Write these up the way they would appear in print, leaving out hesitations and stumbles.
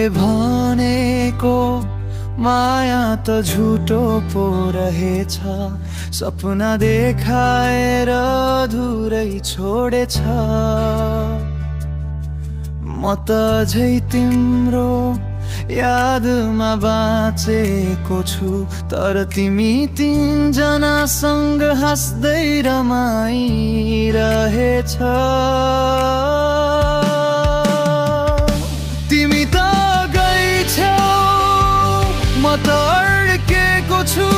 तिमीले भनेको माया त झुटो पो रहेछ, सपना देखाएर अधुरै छोडेछ। म त झै तिम्रो यादमा बाँचेको छु, तर तिमी तीनजनासँग हाँस्दै रमाइरहेछ। तिमी त गइछौ, म त अड्केको छु,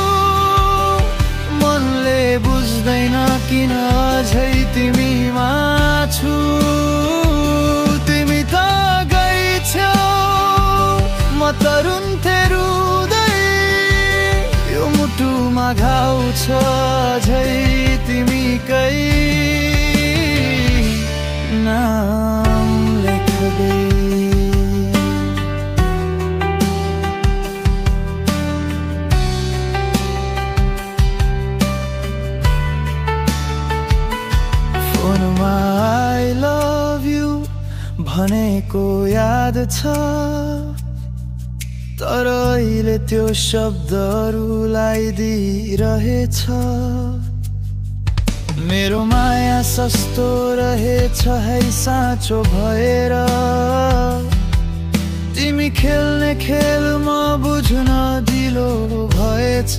मनले बुझ्दैन किन अझै तिमीमा छु। तिमी त गइछौ, म त रुन्थे रुँदै, यो मुटुमा घाउ छ अझै तिमीकै नाम लेख्दै। फोनमा I love you भनेको याद छ, तर अहिले त्यो शब्दहरू लगाइदिइरहेछ। मेरो माया सस्तो रहेछ है साँचो भएर, तिमी खेल्ने खेल म बुझ्न ढिलो भएछ।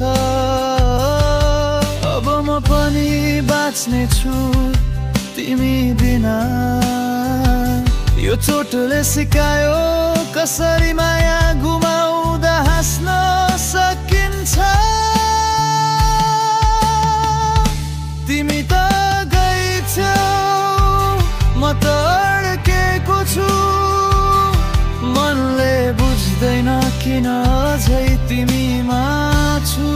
अब म पनि बाँच्ने छु तिमी बिना, यो चोटले सिकायो कसरी माया गुमाउँदा हाँस्न सकिन्छ। तिमी त गइछौ, म त अड्केको छु, मनले बुझ्दैन किन अझै तिमीमा छु।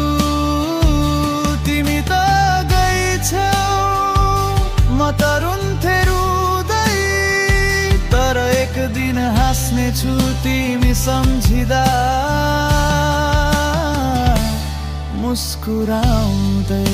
तिमी त गइछौ, म त रुन्थे रुँदै, तर एक दिन हाँस्ने छु तिमी सम्झिँदा मुस्कुराउँदै।